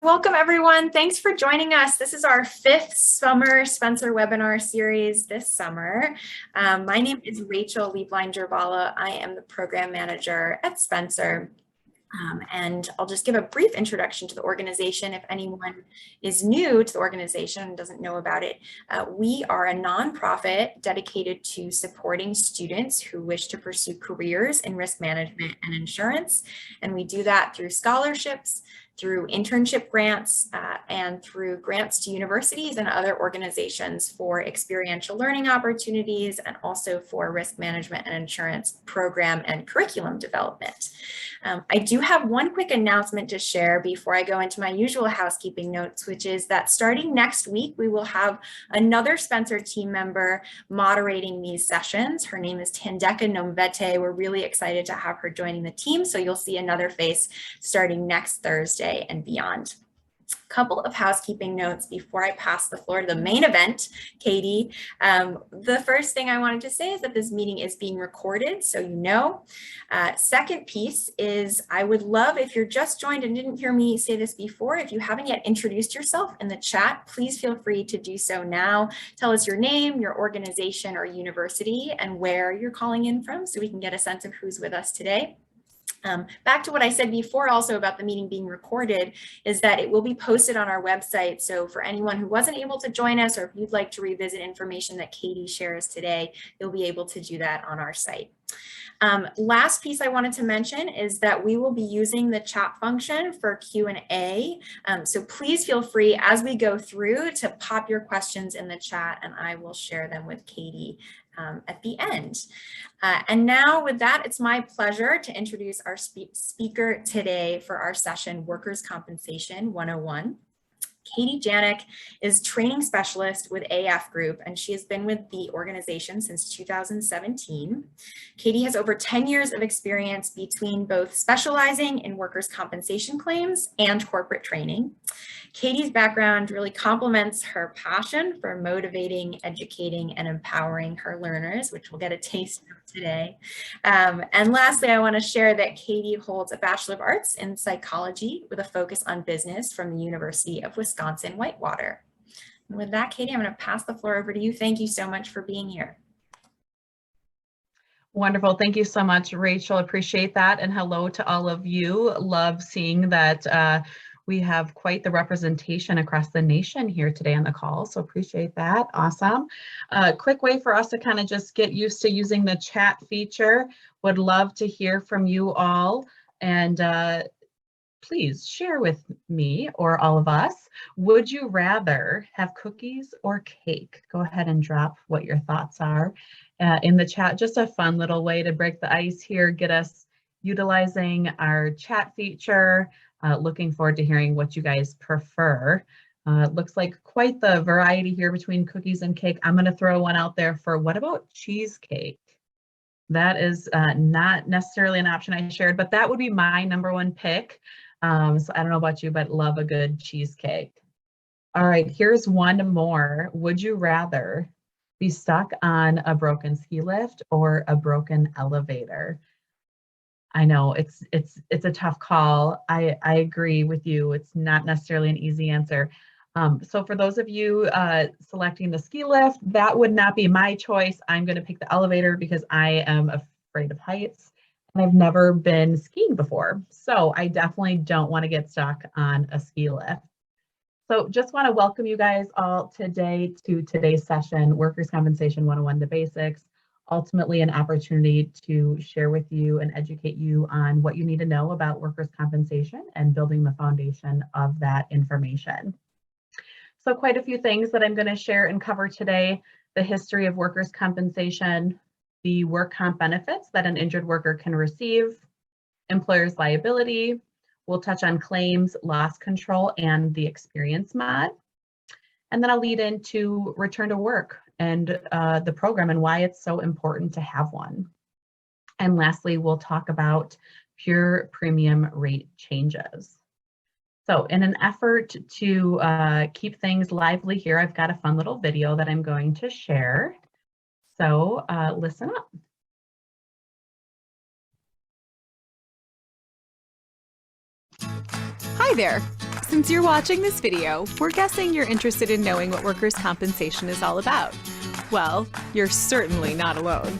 Welcome, everyone. Thanks for joining us. This is our fifth summer Spencer webinar series this summer. My name is Rachel Lieblein-Jervala. I am the program manager at Spencer. And I'll just give a brief introduction to the organization if anyone is new to the organization and doesn't know about it. We are a nonprofit dedicated to supporting students who wish to pursue careers in risk management and insurance. And we do that through scholarships, through internship grants, and through grants to universities and other organizations for experiential learning opportunities, and also for risk management and insurance program and curriculum development. I do have one quick announcement to share before I go into my usual housekeeping notes, which is that starting next week, we will have another Spencer team member moderating these sessions. Her name is Tandeka Nombete. We're really excited to have her joining the team, so you'll see another face starting next Thursday and beyond. Couple of housekeeping notes before I pass the floor to the main event, Katie. The first thing I wanted to say is that this meeting is being recorded, so you know. Second piece is I would love, if you're just joined and didn't hear me say this before, if you haven't yet introduced yourself in the chat, please feel free to do so now. Tell us your name, your organization or university, and where you're calling in from so we can get a sense of who's with us today. Back to what I said before also about the meeting being recorded is that it will be posted on our website. So for anyone who wasn't able to join us, or if you'd like to revisit information that Katie shares today, you'll be able to do that on our site. Last piece I wanted to mention is that we will be using the chat function for Q&A. So please feel free as we go through to pop your questions in the chat and I will share them with Katie at the end. And now with that, it's my pleasure to introduce our speaker today for our session, Workers' Compensation 101. Katie Janik is training specialist with AF Group, and she has been with the organization since 2017. Katie has over 10 years of experience between both specializing in workers' compensation claims and corporate training. Katie's background really complements her passion for motivating, educating, and empowering her learners, which we'll get a taste of today. And lastly, I want to share that Katie holds a Bachelor of Arts in Psychology with a focus on business from the University of Wisconsin-Whitewater. And with that, Katie, I'm going to pass the floor over to you. Thank you so much for being here. Wonderful. Thank you so much, Rachel. Appreciate that. And hello to all of you. Love seeing that we have quite the representation across the nation here today on the call. So appreciate that. Awesome. Quick way for us to kind of just get used to using the chat feature. Would love to hear from you all. And please share with me or all of us, would you rather have cookies or cake? Go ahead and drop what your thoughts are in the chat. Just a fun little way to break the ice here, get us utilizing our chat feature. Looking forward to hearing what you guys prefer. Looks like quite the variety here between cookies and cake. I'm going to throw one out there for what about cheesecake? That is not necessarily an option I shared, but that would be my #1 pick. So I don't know about you, but love a good cheesecake. All right, here's one more. Would you rather be stuck on a broken ski lift or a broken elevator? I know it's a tough call. I agree with you. It's not necessarily an easy answer. So for those of you selecting the ski lift, that would not be my choice. I'm going to pick the elevator because I am afraid of heights and I've never been skiing before. So I definitely don't want to get stuck on a ski lift. So just want to welcome you guys all today to today's session, Workers' Compensation 101, the basics. Ultimately an opportunity to share with you and educate you on what you need to know about workers' compensation and building the foundation of that information. So quite a few things that I'm going to share and cover today: the history of workers' compensation, the work comp benefits that an injured worker can receive, employer's liability. We'll touch on claims, loss control, and the experience mod. And then I'll lead into return to work and the program and why it's so important to have one. And lastly, we'll talk about pure premium rate changes. So in an effort to keep things lively here, I've got a fun little video that I'm going to share. So listen up. Hi there. Since you're watching this video, we're guessing you're interested in knowing what workers' compensation is all about. Well, you're certainly not alone.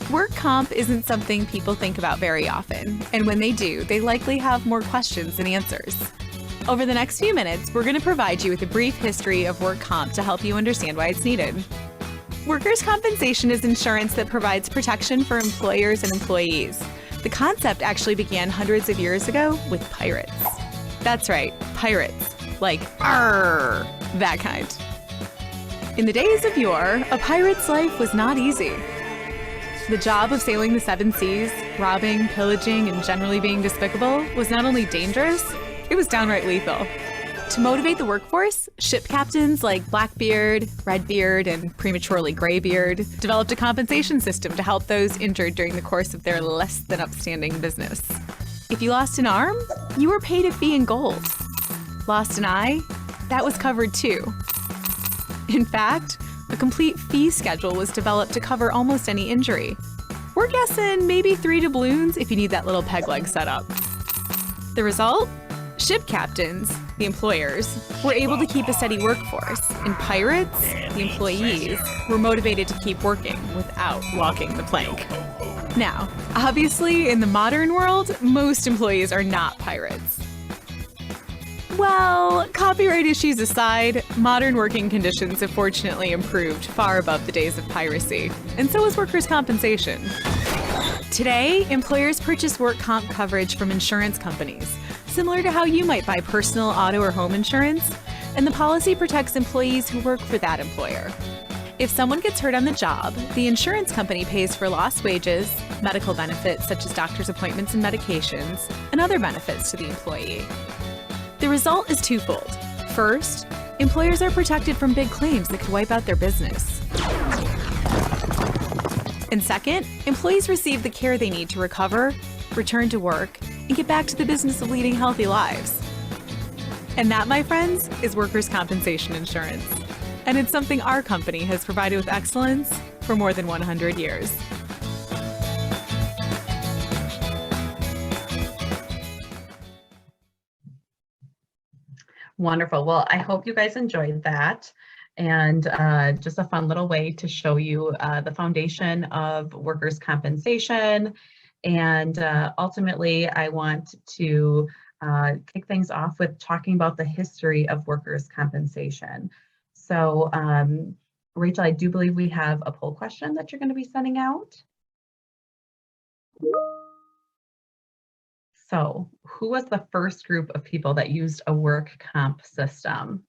Work comp isn't something people think about very often, and when they do, they likely have more questions than answers. Over the next few minutes, we're going to provide you with a brief history of work comp to help you understand why it's needed. Workers' compensation is insurance that provides protection for employers and employees. The concept actually began hundreds of years ago with pirates. That's right, pirates. Like, arr, that kind. In the days of yore, a pirate's life was not easy. The job of sailing the seven seas, robbing, pillaging, and generally being despicable was not only dangerous, it was downright lethal. To motivate the workforce, ship captains like Blackbeard, Redbeard, and prematurely Graybeard developed a compensation system to help those injured during the course of their less than upstanding business. If you lost an arm, you were paid a fee in gold. Lost an eye? That was covered too. In fact, a complete fee schedule was developed to cover almost any injury. We're guessing maybe 3 doubloons if you need that little peg leg set up. The result? Ship captains, the employers, were able to keep a steady workforce, and pirates, the employees, were motivated to keep working without walking the plank. Now, obviously, in the modern world, most employees are not pirates. Well, copyright issues aside, modern working conditions have fortunately improved far above the days of piracy, and so has workers' compensation. Today, employers purchase work comp coverage from insurance companies, similar to how you might buy personal auto or home insurance, and the policy protects employees who work for that employer. If someone gets hurt on the job, the insurance company pays for lost wages, medical benefits such as doctor's appointments and medications, and other benefits to the employee. The result is twofold. First, employers are protected from big claims that could wipe out their business. And second, employees receive the care they need to recover, return to work, and get back to the business of leading healthy lives. And that, my friends, is workers' compensation insurance. And it's something our company has provided with excellence for more than 100 years. Wonderful. Well, I hope you guys enjoyed that. And just a fun little way to show you the foundation of workers' compensation. And ultimately, I want to kick things off with talking about the history of workers' compensation. So, Rachel, I do believe we have a poll question that you're going to be sending out. So, who was the first group of people that used a work comp system?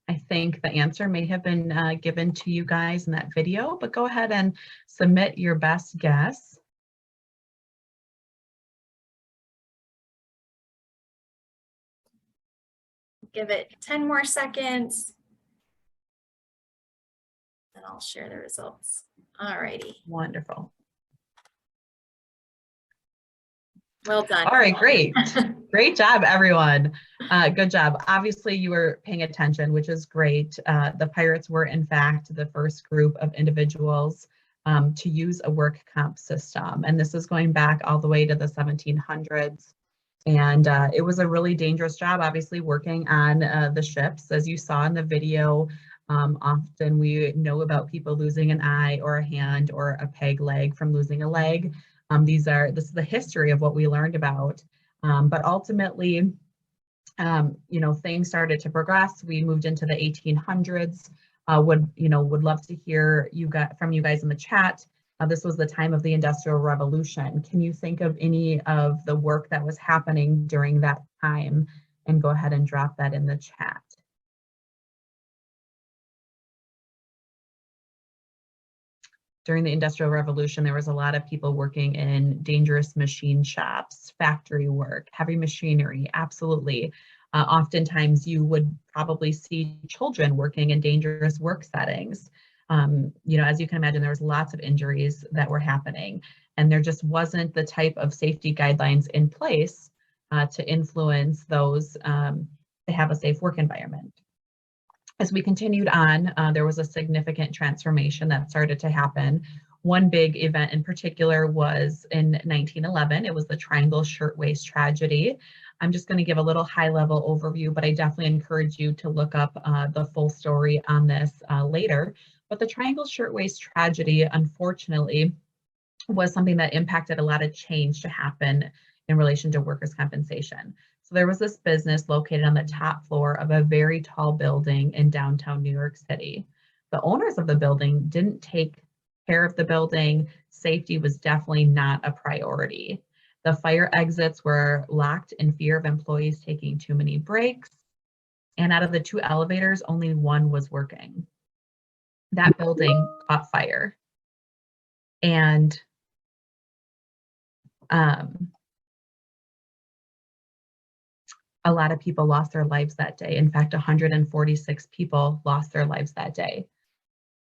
I think the answer may have been given to you guys in that video, but go ahead and submit your best guess. Give it 10 more seconds. And I'll share the results. All righty. Wonderful. Well done. All right, great. Great job, everyone. Good job. Obviously, you were paying attention, which is great. The pirates were, in fact, the first group of individuals to use a work comp system. And this is going back all the way to the 1700s. And it was a really dangerous job, obviously, working on the ships. As you saw in the video, often we know about people losing an eye or a hand or a peg leg from losing a leg. This is the history of what we learned about. But ultimately, things started to progress. We moved into the 1800s. Would love to hear from you guys in the chat. This was the time of the Industrial Revolution. Can you think of any of the work that was happening during that time? And go ahead and drop that in the chat. During the Industrial Revolution, there was a lot of people working in dangerous machine shops, factory work, heavy machinery, absolutely. Oftentimes you would probably see children working in dangerous work settings. As you can imagine, there was lots of injuries that were happening, and there just wasn't the type of safety guidelines in place to influence those to have a safe work environment. As we continued on, there was a significant transformation that started to happen. One big event in particular was in 1911. It was the Triangle Shirtwaist tragedy. I'm just going to give a little high-level overview, but I definitely encourage you to look up the full story on this later. But the Triangle Shirtwaist tragedy, unfortunately, was something that impacted a lot of change to happen in relation to workers' compensation. So there was this business located on the top floor of a very tall building in downtown New York City. The owners of the building didn't take care of the building. Safety was definitely not a priority. The fire exits were locked in fear of employees taking too many breaks. And out of the 2 elevators, only one was working. That building caught fire. And a lot of people lost their lives that day. In fact, 146 people lost their lives that day.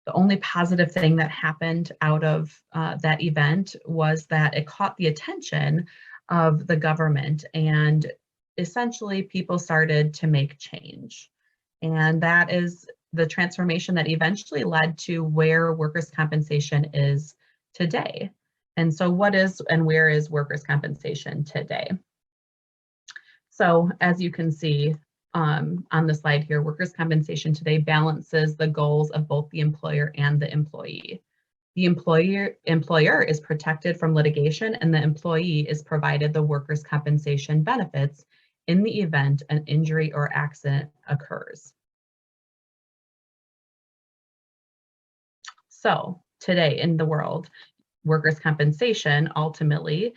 The only positive thing that happened out of that event was that it caught the attention of the government, and essentially people started to make change. And that is the transformation that eventually led to where workers' compensation is today. And so what is and where is workers' compensation today? So as you can see on the slide here, workers' compensation today balances the goals of both the employer and the employee. The employer is protected from litigation, and the employee is provided the workers' compensation benefits in the event an injury or accident occurs. So today in the world, workers' compensation ultimately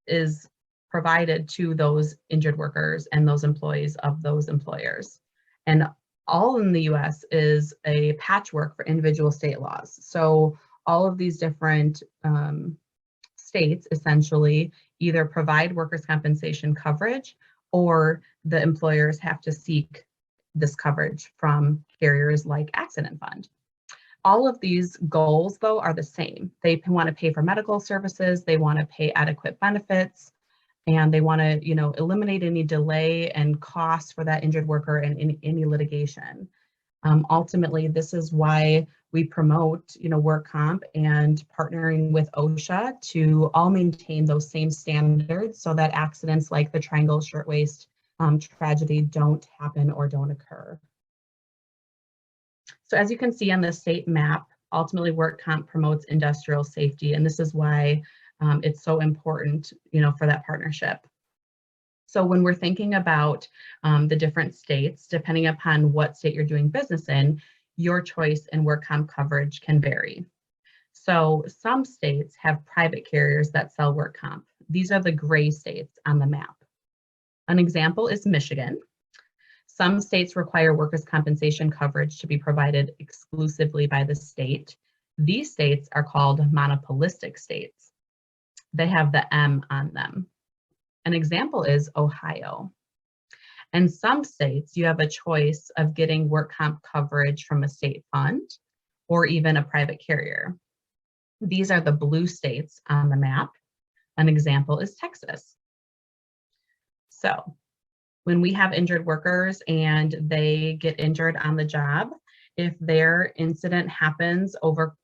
is provided to those injured workers and those employees of those employers. And all in the US is a patchwork for individual state laws. So all of these different states essentially either provide workers' compensation coverage, or the employers have to seek this coverage from carriers like Accident Fund. All of these goals, though, are the same. They want to pay for medical services, they want to pay adequate benefits, and they want to, eliminate any delay and costs for that injured worker and any litigation. Ultimately, this is why we promote, work comp and partnering with OSHA to all maintain those same standards so that accidents like the Triangle Shirtwaist tragedy don't happen or don't occur. So as you can see on the state map, ultimately work comp promotes industrial safety, and this is why it's so important, for that partnership. So when we're thinking about the different states, depending upon what state you're doing business in, your choice in work comp coverage can vary. So some states have private carriers that sell work comp. These are the gray states on the map. An example is Michigan. Some states require workers' compensation coverage to be provided exclusively by the state. These states are called monopolistic states. They have the M on them. An example is Ohio. In some states, you have a choice of getting work comp coverage from a state fund or even a private carrier. These are the blue states on the map. An example is Texas. So when we have injured workers and they get injured on the job, if their incident happens over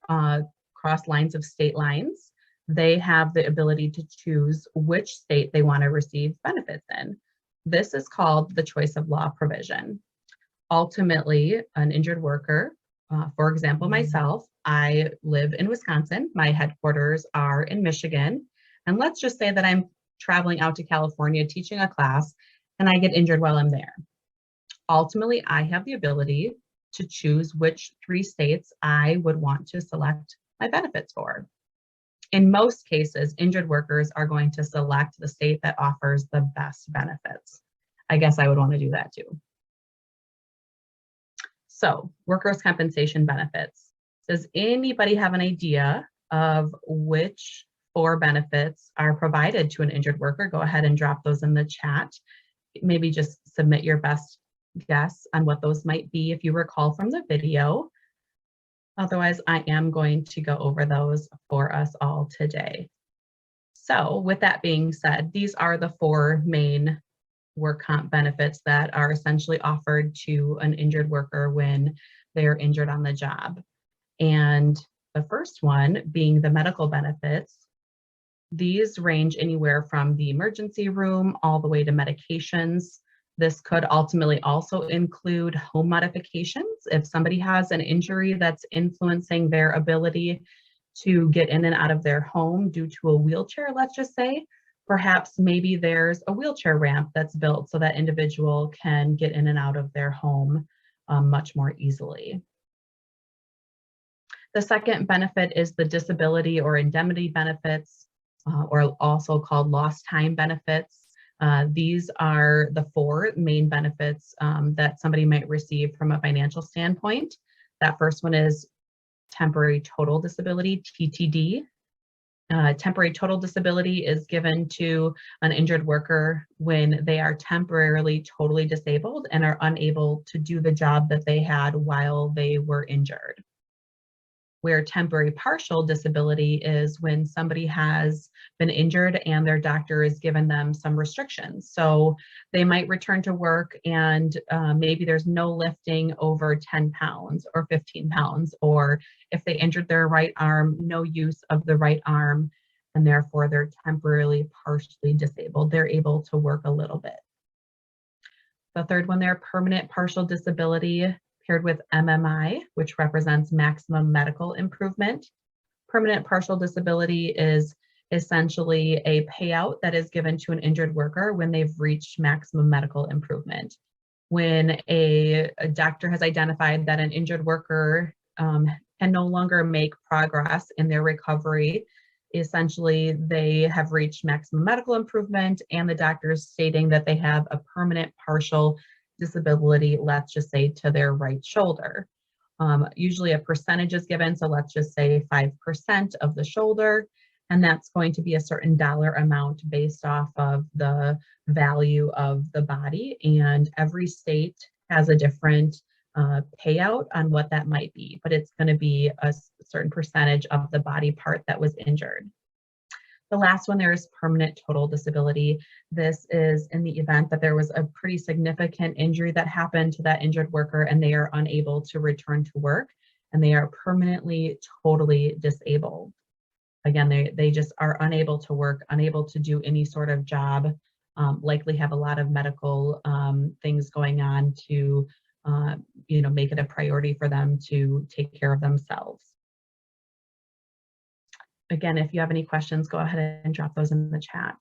cross lines of state lines, they have the ability to choose which state they want to receive benefits in. This is called the choice of law provision. Ultimately, an injured worker, for example, myself, I live in Wisconsin, my headquarters are in Michigan, and let's just say that I'm traveling out to California teaching a class and I get injured while I'm there. Ultimately, I have the ability to choose which 3 states I would want to select my benefits for. In most cases, injured workers are going to select the state that offers the best benefits. I guess I would want to do that too. So, workers' compensation benefits. Does anybody have an idea of which 4 benefits are provided to an injured worker? Go ahead and drop those in the chat. Maybe just submit your best guess on what those might be if you recall from the video. Otherwise, I am going to go over those for us all today. So with that being said, these are the 4 main work comp benefits that are essentially offered to an injured worker when they're injured on the job. And the first one being the medical benefits These range anywhere from the emergency room all the way to medications. This could ultimately also include home modifications. If somebody has an injury that's influencing their ability to get in and out of their home due to a wheelchair, let's just say, perhaps maybe there's a wheelchair ramp that's built so that individual can get in and out of their home much more easily. The second benefit is the disability or indemnity benefits, or also called lost time benefits. These are the four main benefits that somebody might receive from a financial standpoint. That first one is temporary total disability, TTD. Temporary total disability is given to an injured worker when they are temporarily totally disabled and are unable to do the job that they had while they were injured. Where temporary partial disability is when somebody has been injured and their doctor has given them some restrictions. So they might return to work and maybe there's no lifting over 10 pounds or 15 pounds, or if they injured their right arm, no use of the right arm, and therefore they're temporarily partially disabled. They're able to work a little bit. The third one there, permanent partial disability, paired with MMI, which represents maximum medical improvement. Permanent partial disability is essentially a payout that is given to an injured worker when they've reached maximum medical improvement. When a doctor has identified that an injured worker can no longer make progress in their recovery, essentially they have reached maximum medical improvement and the doctor is stating that they have a permanent partial disability, let's just say to their right shoulder. Usually a percentage is given, so let's just say 5% of the shoulder, and that's going to be a certain dollar amount based off of the value of the body, and every state has a different payout on what that might be, but it's going to be a certain percentage of the body part that was injured. The last one there is permanent total disability. This is in the event that there was a pretty significant injury that happened to that injured worker and they are unable to return to work and they are permanently totally disabled. Again, they just are unable to work, unable to do any sort of job, likely have a lot of medical things going on to make it a priority for them to take care of themselves. Again, if you have any questions, go ahead and drop those in the chat.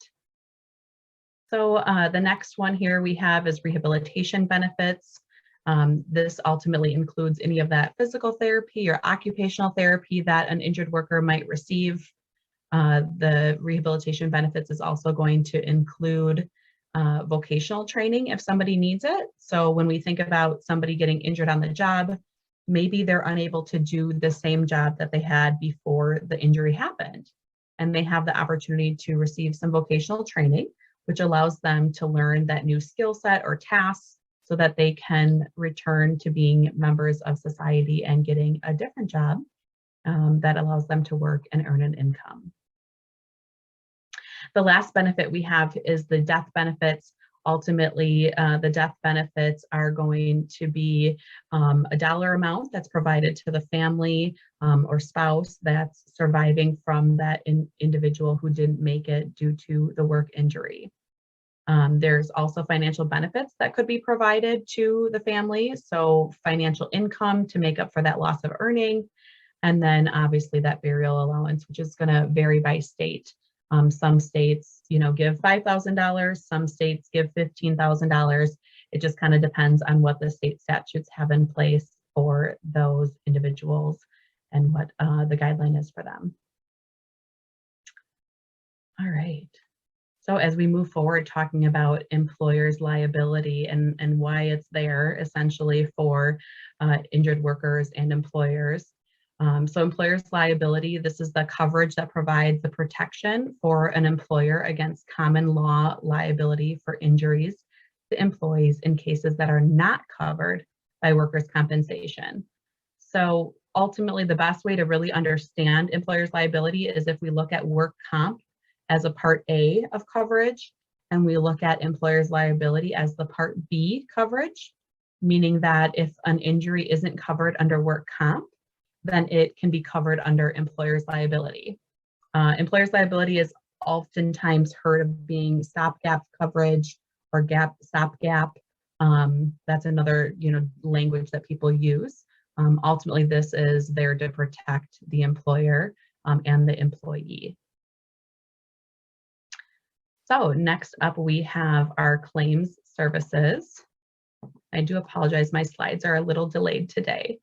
So the next one here we have is rehabilitation benefits. This ultimately includes any of that physical therapy or occupational therapy that an injured worker might receive. The rehabilitation benefits is also going to include vocational training if somebody needs it. So when we think about somebody getting injured on the job, maybe they're unable to do the same job that they had before the injury happened. And they have the opportunity to receive some vocational training, which allows them to learn that new skill set or tasks so that they can return to being members of society and getting a different job that allows them to work and earn an income. The last benefit we have is the death benefits. Ultimately, the death benefits are going to be a dollar amount that's provided to the family or spouse that's surviving from that individual who didn't make it due to the work injury. There's also financial benefits that could be provided to the family. So financial income to make up for that loss of earning. And then obviously that burial allowance, which is going to vary by state. Some states, give $5,000. Some states give $15,000. It just kind of depends on what the state statutes have in place for those individuals and what the guideline is for them. All right. So as we move forward talking about employers' liability and why it's there essentially for injured workers and employers. So employer's liability, this is the coverage that provides the protection for an employer against common law liability for injuries to employees in cases that are not covered by workers' compensation. So ultimately, the best way to really understand employer's liability is if we look at work comp as a part A of coverage, and we look at employer's liability as the part B coverage, meaning that if an injury isn't covered under work comp, then it can be covered under employer's liability. Employer's liability is oftentimes heard of being stopgap coverage or stopgap. That's another, language that people use. Ultimately, this is there to protect the employer and the employee. So next up, we have our claims services. I do apologize, my slides are a little delayed today.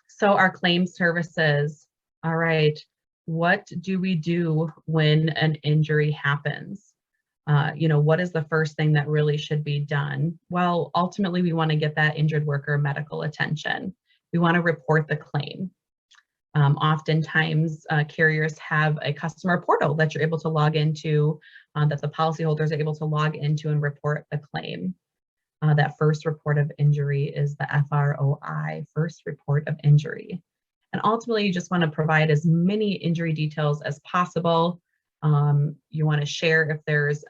So our claims services, all right, what do we do when an injury happens? What is the first thing that really should be done? Well, ultimately, we want to get that injured worker medical attention. We want to report the claim. Oftentimes, carriers have a customer portal that you're able to log into, that the policyholders are able to log into and report the claim. That first report of injury is the FROI, first report of injury. And ultimately, you just want to provide as many injury details as possible. You want to share if there's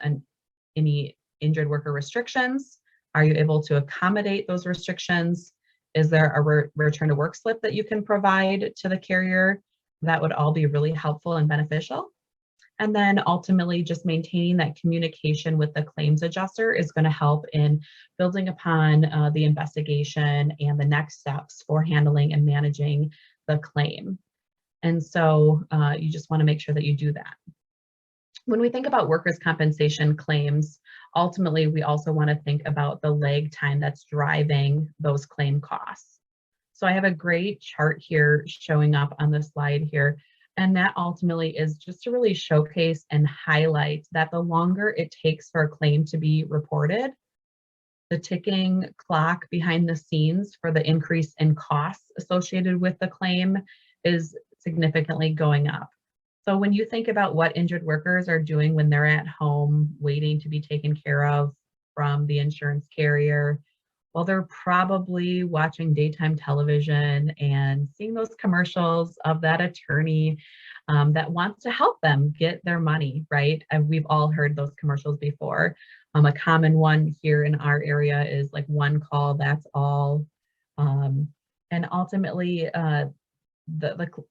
any injured worker restrictions. Are you able to accommodate those restrictions? Is there a return to work slip that you can provide to the carrier? That would all be really helpful and beneficial. And then ultimately just maintaining that communication with the claims adjuster is going to help in building upon the investigation and the next steps for handling and managing the claim. And so you just want to make sure that you do that. When we think about workers' compensation claims, ultimately, we also want to think about the lag time that's driving those claim costs. So I have a great chart here showing up on the slide here, and that ultimately is just to really showcase and highlight that the longer it takes for a claim to be reported, the ticking clock behind the scenes for the increase in costs associated with the claim is significantly going up. So when you think about what injured workers are doing when they're at home waiting to be taken care of from the insurance carrier, well, they're probably watching daytime television and seeing those commercials of that attorney that wants to help them get their money, right? And we've all heard those commercials before. A common one here in our area is like one call, that's all. And ultimately,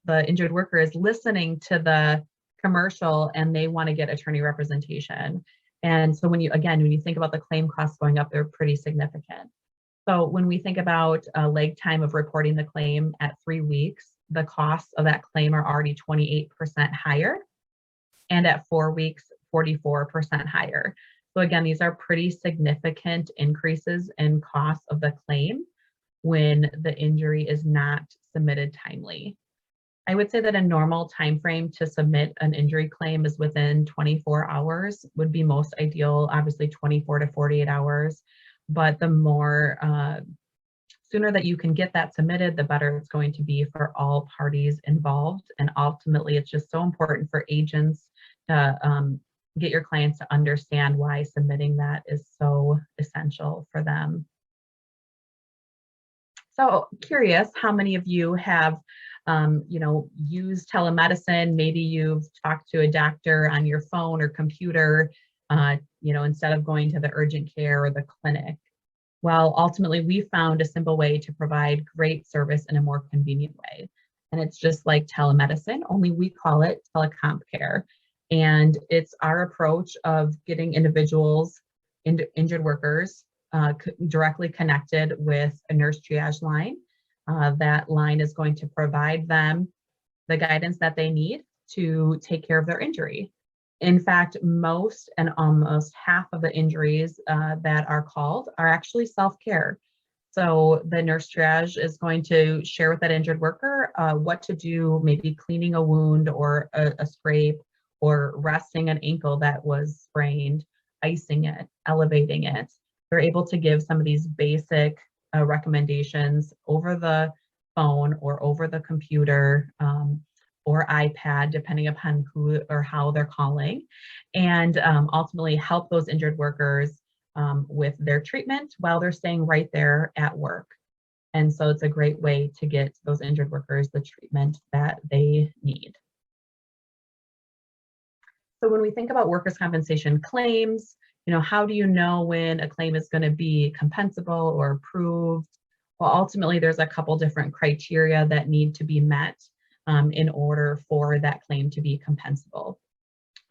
the injured worker is listening to the commercial and they want to get attorney representation. And so when you think about the claim costs going up, they're pretty significant. So when we think about lag time of reporting the claim at 3 weeks, the costs of that claim are already 28% higher. And at 4 weeks, 44% higher. So again, these are pretty significant increases in costs of the claim when the injury is not submitted timely. I would say that a normal time frame to submit an injury claim is within 24 hours would be most ideal, obviously 24 to 48 hours. But the more sooner that you can get that submitted, the better it's going to be for all parties involved. And ultimately, it's just so important for agents to get your clients to understand why submitting that is so essential for them. So curious how many of you have used telemedicine. Maybe you've talked to a doctor on your phone or computer, instead of going to the urgent care or the clinic. Well, ultimately, we found a simple way to provide great service in a more convenient way. And it's just like telemedicine, only we call it telecomp care. And it's our approach of getting individuals, injured workers, directly connected with a nurse triage line. That line is going to provide them the guidance that they need to take care of their injury. In fact, most and almost half of the injuries that are called are actually self-care. So the nurse triage is going to share with that injured worker what to do, maybe cleaning a wound or a scrape, or resting an ankle that was sprained, icing it, elevating it. They're able to give some of these basic recommendations over the phone or over the computer or iPad, depending upon who or how they're calling, and ultimately help those injured workers with their treatment while they're staying right there at work. And so it's a great way to get those injured workers the treatment that they need. So when we think about workers' compensation claims, how do you know when a claim is going to be compensable or approved? Well, ultimately, there's a couple different criteria that need to be met in order for that claim to be compensable.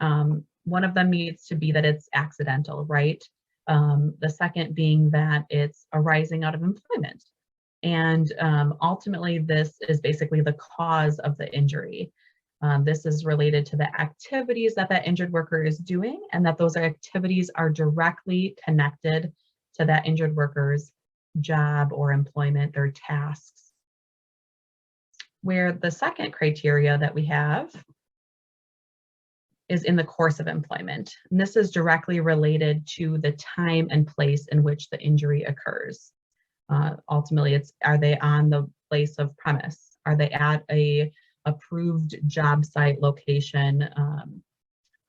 One of them needs to be that it's accidental, right? The second being that it's arising out of employment. And ultimately, this is basically the cause of the injury. This is related to the activities that that injured worker is doing, and that those activities are directly connected to that injured worker's job or employment, their tasks. Where the second criteria that we have is in the course of employment. And this is directly related to the time and place in which the injury occurs. Ultimately, are they on the place of premise? Are they at a approved job site location?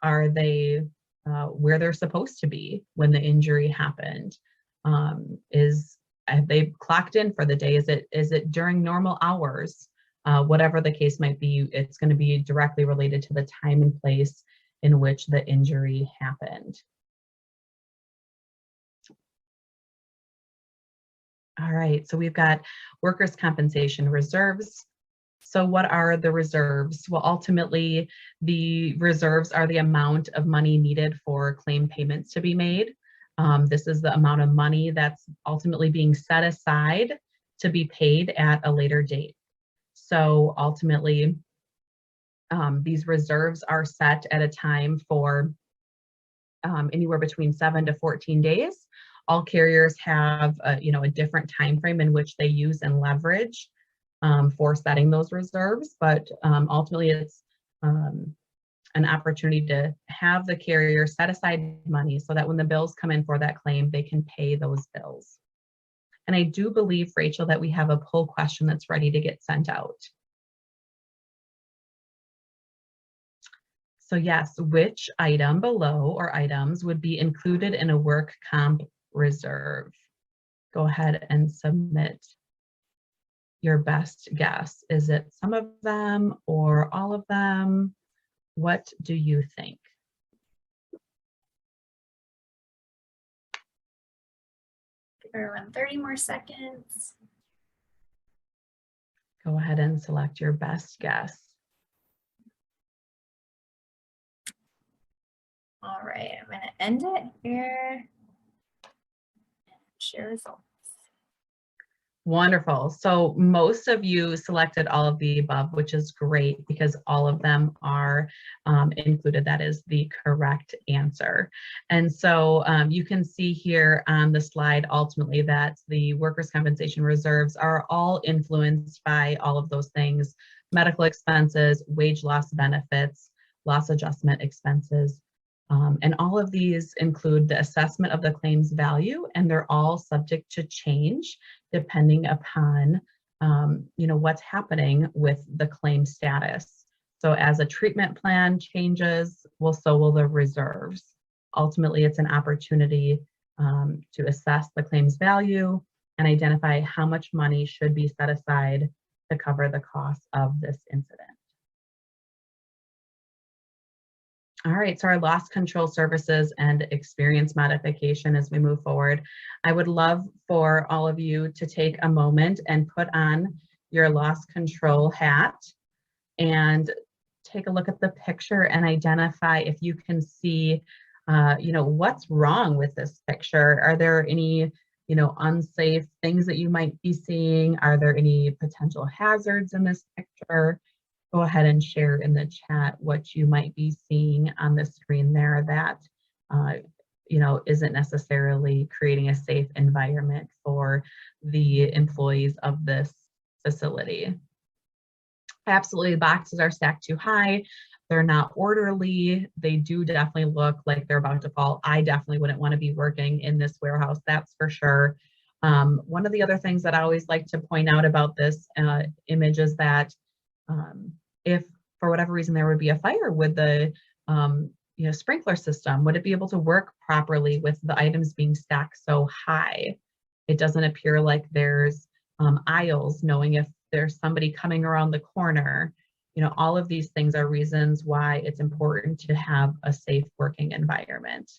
Are they where they're supposed to be when the injury happened? Have they clocked in for the day? Is it during normal hours? Whatever the case might be, it's going to be directly related to the time and place in which the injury happened. All right, so we've got workers' compensation reserves. So what are the reserves? Well, ultimately, the reserves are the amount of money needed for claim payments to be made. This is the amount of money that's ultimately being set aside to be paid at a later date. So ultimately, these reserves are set at a time for anywhere between 7 to 14 days. All carriers have a different time frame in which they use and leverage for setting those reserves, but ultimately it's an opportunity to have the carrier set aside money so that when the bills come in for that claim, they can pay those bills. And I do believe, Rachel, that we have a poll question that's ready to get sent out. So yes, which item below or items would be included in a work comp reserve? Go ahead and submit your best guess. Is it some of them or all of them? What do you think? Give everyone 30 more seconds. Go ahead and select your best guess. All right, I'm going to end it here. Share results. Wonderful. So most of you selected all of the above, which is great because all of them are included. That is the correct answer. And so you can see here on the slide ultimately that the workers' compensation reserves are all influenced by all of those things: medical expenses, wage loss benefits, loss adjustment expenses. And all of these include the assessment of the claim's value, and they're all subject to change depending upon what's happening with the claim status. So as a treatment plan changes, well, so will the reserves. Ultimately, it's an opportunity to assess the claim's value and identify how much money should be set aside to cover the cost of this incident. All right, so our loss control services and experience modification as we move forward. I would love for all of you to take a moment and put on your loss control hat and take a look at the picture and identify if you can see, what's wrong with this picture. Are there any, unsafe things that you might be seeing? Are there any potential hazards in this picture? Go ahead and share in the chat what you might be seeing on the screen there that isn't necessarily creating a safe environment for the employees of this facility. Absolutely, the boxes are stacked too high. They're not orderly. They do definitely look like they're about to fall. I definitely wouldn't want to be working in this warehouse, that's for sure. One of the other things that I always like to point out about this image is that if for whatever reason there would be a fire with the sprinkler system, would it be able to work properly with the items being stacked so high? It doesn't appear like there's aisles, knowing if there's somebody coming around the corner. All of these things are reasons why it's important to have a safe working environment.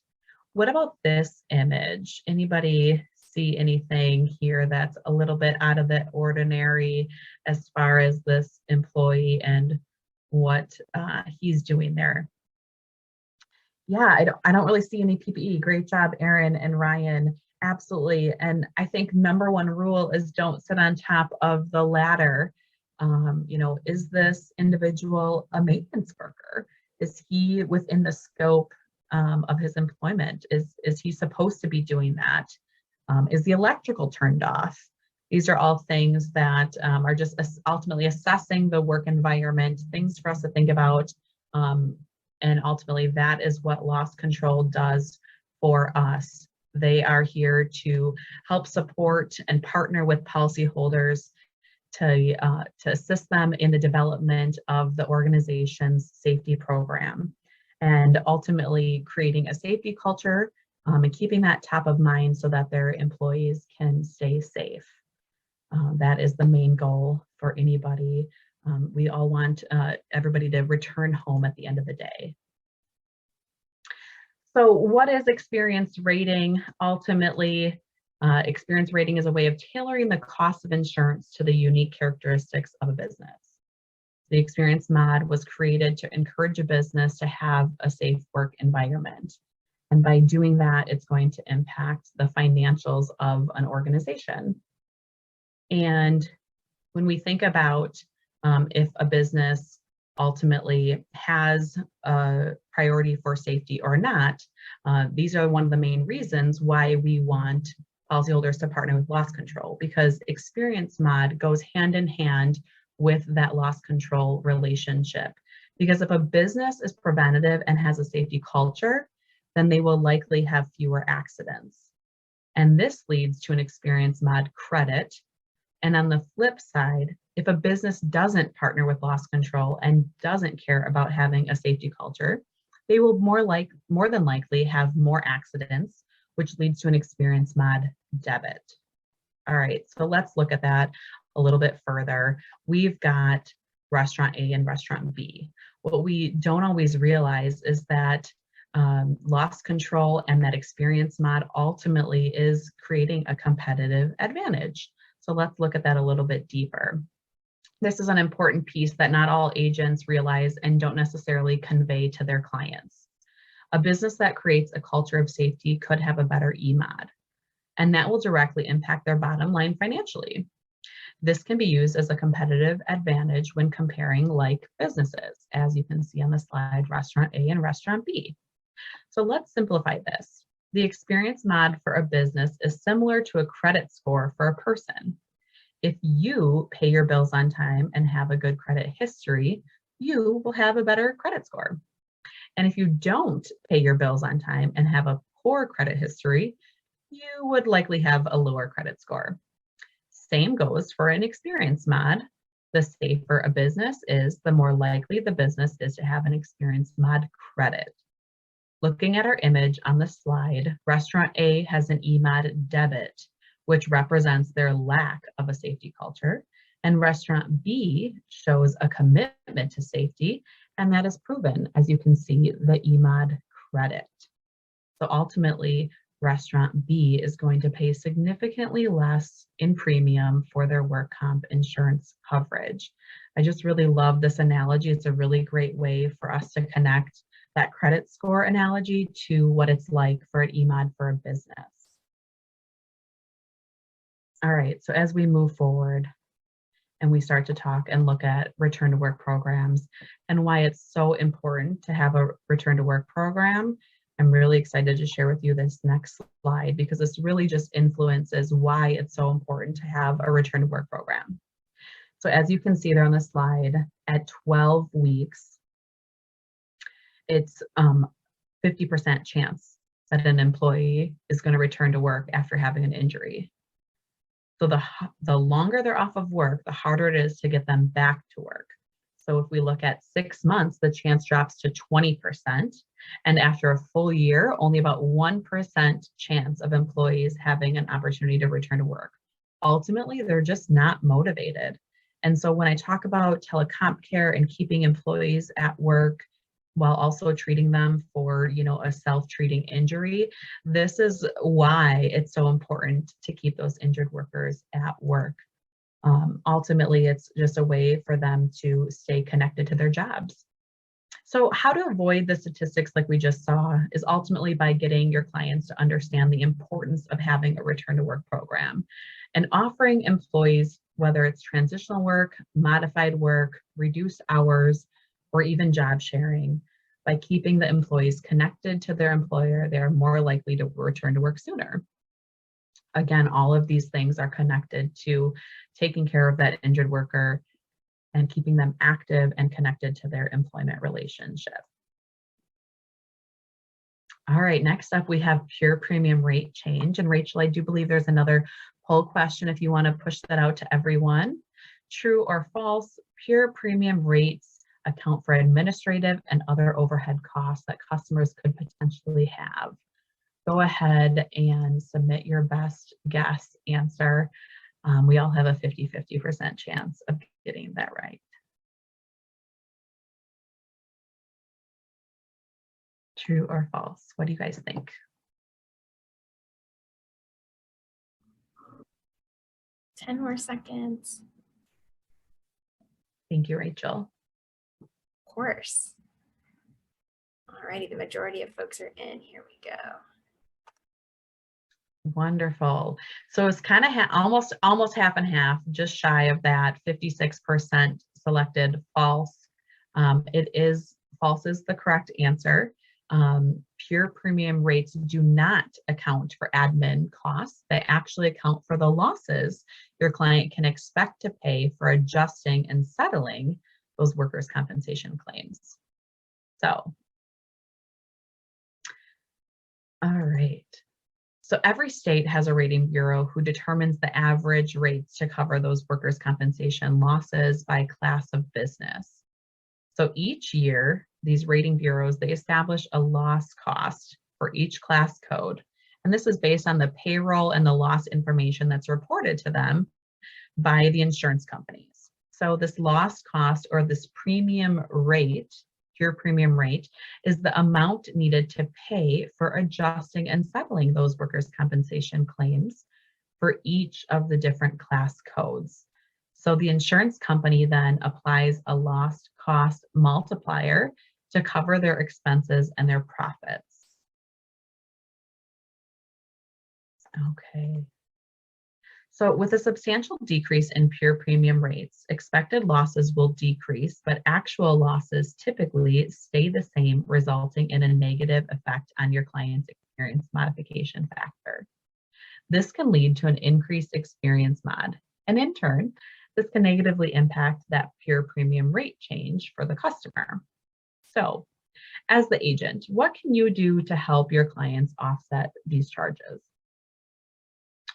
What about this image? Anybody see anything here that's a little bit out of the ordinary as far as this employee and what he's doing there? Yeah, I don't really see any PPE. Great job, Erin and Ryan. Absolutely. And I think number one rule is don't sit on top of the ladder. Is this individual a maintenance worker? Is he within the scope of his employment? Is he supposed to be doing that? Is the electrical turned off? These are all things that are just ultimately assessing the work environment, things for us to think about. And ultimately, that is what loss control does for us. They are here to help support and partner with policyholders to assist them in the development of the organization's safety program, and ultimately creating a safety culture and keeping that top of mind so that their employees can stay safe. That is the main goal for anybody. We all want everybody to return home at the end of the day. So what is experience rating? Ultimately, experience rating is a way of tailoring the cost of insurance to the unique characteristics of a business. The experience mod was created to encourage a business to have a safe work environment. And by doing that, it's going to impact the financials of an organization. And when we think about if a business ultimately has a priority for safety or not, these are one of the main reasons why we want policyholders to partner with loss control, because experience mod goes hand in hand with that loss control relationship. Because if a business is preventative and has a safety culture, then they will likely have fewer accidents. And this leads to an experience mod credit. And on the flip side, if a business doesn't partner with loss control and doesn't care about having a safety culture, they will more than likely have more accidents, which leads to an experience mod debit. All right, so let's look at that a little bit further. We've got restaurant A and restaurant B. What we don't always realize is that loss control and that experience mod ultimately is creating a competitive advantage. So let's look at that a little bit deeper. This is an important piece that not all agents realize and don't necessarily convey to their clients. A business that creates a culture of safety could have a better EMOD, and that will directly impact their bottom line financially. This can be used as a competitive advantage when comparing like businesses, as you can see on the slide, restaurant A and restaurant B. So let's simplify this. The experience mod for a business is similar to a credit score for a person. If you pay your bills on time and have a good credit history, you will have a better credit score. And if you don't pay your bills on time and have a poor credit history, you would likely have a lower credit score. Same goes for an experience mod. The safer a business is, the more likely the business is to have an experience mod credit. Looking at our image on the slide, restaurant A has an EMOD debit, which represents their lack of a safety culture, and restaurant B shows a commitment to safety, and that is proven, as you can see, the EMOD credit. So ultimately, restaurant B is going to pay significantly less in premium for their work comp insurance coverage. I just really love this analogy. It's a really great way for us to connect that credit score analogy to what it's like for an EMOD for a business. All right, so as we move forward and we start to talk and look at return to work programs and why it's so important to have a return to work program, I'm really excited to share with you this next slide, because this really just influences why it's so important to have a return to work program. So as you can see there on the slide, at 12 weeks, it's 50% chance that an employee is going to return to work after having an injury. So the longer they're off of work, the harder it is to get them back to work. So if we look at 6 months, the chance drops to 20%. And after a full year, only about 1% chance of employees having an opportunity to return to work. Ultimately, they're just not motivated. And so when I talk about telecomp care and keeping employees at work while also treating them for, a self-treating injury, this is why it's so important to keep those injured workers at work. Ultimately, it's just a way for them to stay connected to their jobs. So how to avoid the statistics like we just saw is ultimately by getting your clients to understand the importance of having a return to work program and offering employees, whether it's transitional work, modified work, reduced hours, or even job sharing. By keeping the employees connected to their employer, they're more likely to return to work sooner. Again, all of these things are connected to taking care of that injured worker and keeping them active and connected to their employment relationship. All right, next up we have pure premium rate change. And Rachel, I do believe there's another poll question if you want to push that out to everyone. True or false, pure premium rates account for administrative and other overhead costs that customers could potentially have. Go ahead and submit your best guess answer. We all have a 50-50% chance of getting that right. True or false? What do you guys think? Ten more seconds. Thank you, Rachel. Of course. Alrighty, the majority of folks are in. Here we go. Wonderful. So it's kind of almost half and half, just shy of that. 56% selected false. It is false is the correct answer. Pure premium rates do not account for admin costs. They actually account for the losses your client can expect to pay for adjusting and settling those workers' compensation claims. So, all right. So every state has a rating bureau who determines the average rates to cover those workers' compensation losses by class of business. So each year, these rating bureaus, they establish a loss cost for each class code. And this is based on the payroll and the loss information that's reported to them by the insurance companies. So this loss cost, or this premium rate, pure premium rate, is the amount needed to pay for adjusting and settling those workers' compensation claims for each of the different class codes. So the insurance company then applies a loss cost multiplier to cover their expenses and their profits. Okay. So with a substantial decrease in pure premium rates, expected losses will decrease, but actual losses typically stay the same, resulting in a negative effect on your client's experience modification factor. This can lead to an increased experience mod, and in turn, this can negatively impact that pure premium rate change for the customer. So, as the agent, what can you do to help your clients offset these charges?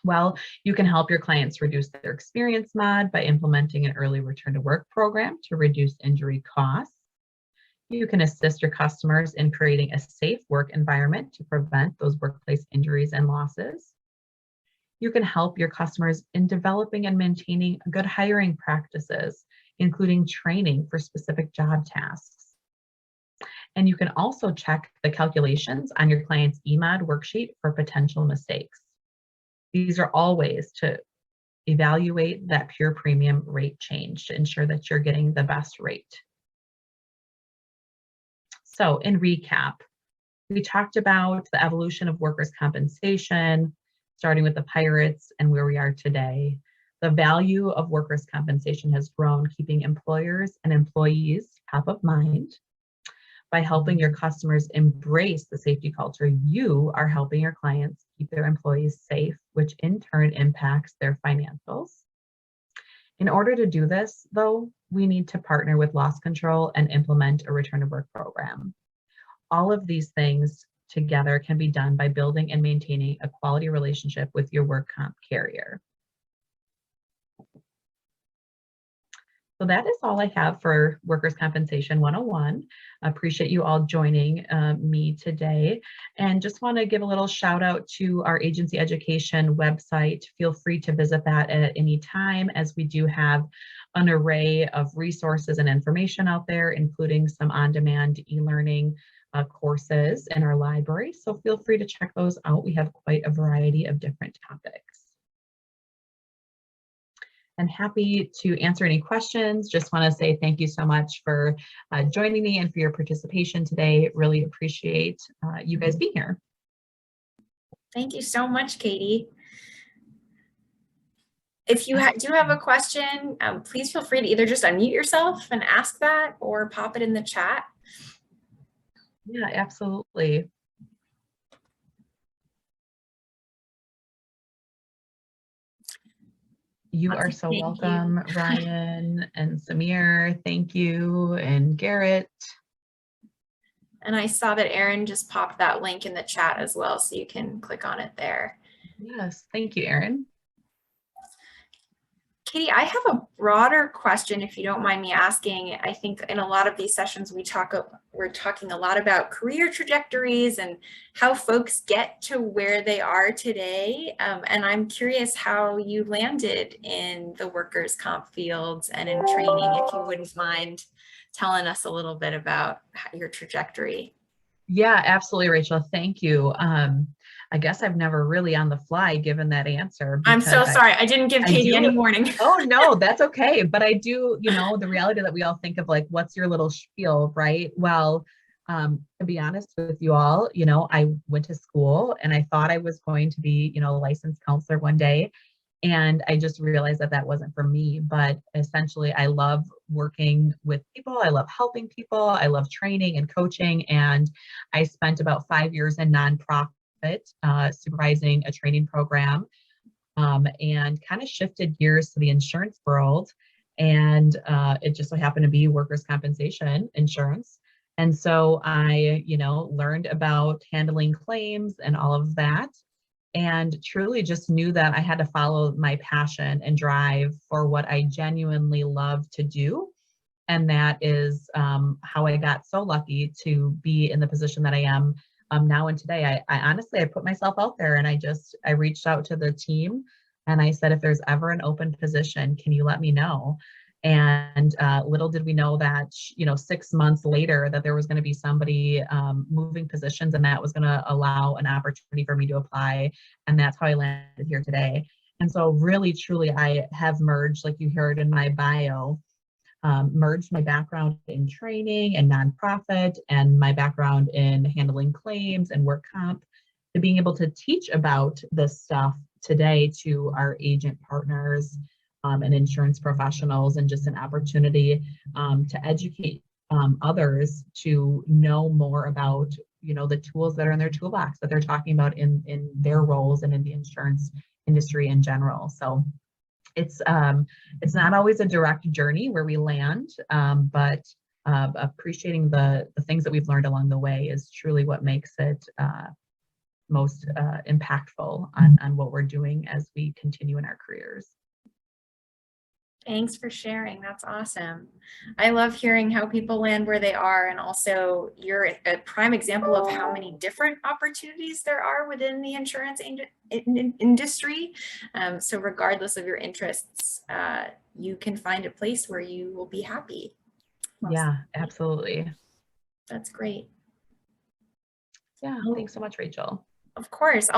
Well, you can help your clients reduce their experience mod by implementing an early return to work program to reduce injury costs. You can assist your customers in creating a safe work environment to prevent those workplace injuries and losses. You can help your customers in developing and maintaining good hiring practices, including training for specific job tasks. And you can also check the calculations on your client's EMOD worksheet for potential mistakes. These are all ways to evaluate that pure premium rate change to ensure that you're getting the best rate. So in recap, we talked about the evolution of workers' compensation, starting with the pirates and where we are today. The value of workers' compensation has grown, keeping employers and employees top of mind. By helping your customers embrace the safety culture, you are helping your clients keep their employees safe, which in turn impacts their financials. In order to do this, though, we need to partner with loss control and implement a return to work program. All of these things together can be done by building and maintaining a quality relationship with your work comp carrier. So that is all I have for Workers' Compensation 101. I appreciate you all joining me today, and just want to give a little shout out to our agency education website. Feel free to visit that at any time, as we do have an array of resources and information out there, including some on-demand e-learning courses in our library. So feel free to check those out. We have quite a variety of different topics. and happy to answer any questions. Just want to say thank you so much for joining me and for your participation today. Really appreciate you guys being here. Thank you so much, Katie. If you do have a question, please feel free to either just unmute yourself and ask that or pop it in the chat. Yeah, absolutely. You are so welcome, Ryan and Samir. Thank you. And Garrett. And I saw that Erin just popped that link in the chat as well, so you can click on it there. Yes, thank you, Erin. Katie, I have a broader question, if you don't mind me asking. I think in a lot of these sessions we're talking a lot about career trajectories and how folks get to where they are today. And I'm curious how you landed in the workers' comp fields and in training, if you wouldn't mind telling us a little bit about your trajectory. Yeah, absolutely, Rachel. Thank you. I guess I've never really on the fly given that answer. I'm so sorry. I didn't give Katie any warning. Oh, no, that's okay. But I do, the reality that we all think of, like, what's your little spiel, right? Well, to be honest with you all, I went to school and I thought I was going to be, a licensed counselor one day. And I just realized that that wasn't for me. But essentially, I love working with people. I love helping people. I love training and coaching. And I spent about 5 years in nonprofit supervising a training program, and kind of shifted gears to the insurance world. And it just so happened to be workers' compensation insurance. And so I, learned about handling claims and all of that, and truly just knew that I had to follow my passion and drive for what I genuinely love to do. And that is how I got so lucky to be in the position that I am now and today. I honestly, I put myself out there and I reached out to the team and I said, if there's ever an open position, can you let me know? And little did we know that, 6 months later, that there was going to be somebody moving positions, and that was going to allow an opportunity for me to apply. And that's how I landed here today. And so really, truly, I have merged, like you heard in my bio, merged my background in training and nonprofit and my background in handling claims and work comp to being able to teach about this stuff today to our agent partners and insurance professionals, and just an opportunity to educate others to know more about, the tools that are in their toolbox that they're talking about in their roles and in the insurance industry in general. So it's not always a direct journey where we land, but appreciating the things that we've learned along the way is truly what makes it most impactful on what we're doing as we continue in our careers. Thanks for sharing. That's awesome. I love hearing how people land where they are, and also you're a prime example of how many different opportunities there are within the insurance industry. So regardless of your interests, you can find a place where you will be happy. Yeah, absolutely. That's great. Yeah, thanks so much, Rachel. Of course.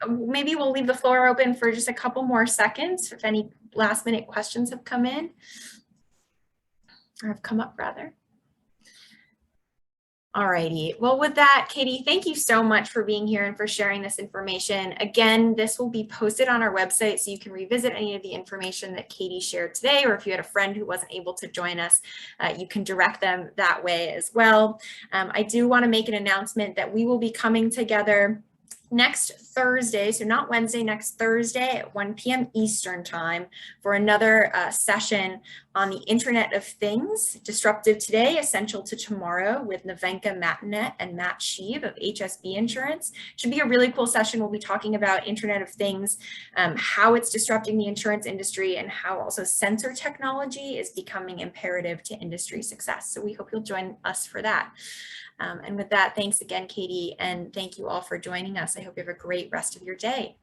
Maybe we'll leave the floor open for just a couple more seconds if any last minute questions have come in or have come up rather. Alrighty. Well, with that, Katie, thank you so much for being here and for sharing this information. Again, this will be posted on our website, so you can revisit any of the information that Katie shared today, or if you had a friend who wasn't able to join us, you can direct them that way as well. I do want to make an announcement that we will be coming together next Thursday, so not Wednesday, next Thursday at 1 p.m. Eastern time for another session on the Internet of Things, Disruptive Today, Essential to Tomorrow, with Navenka Matinet and Matt Sheave of HSB Insurance. Should be a really cool session. We'll be talking about Internet of Things, how it's disrupting the insurance industry, and how also sensor technology is becoming imperative to industry success. So we hope you'll join us for that. And with that, thanks again, Katie, and thank you all for joining us. I hope you have a great rest of your day.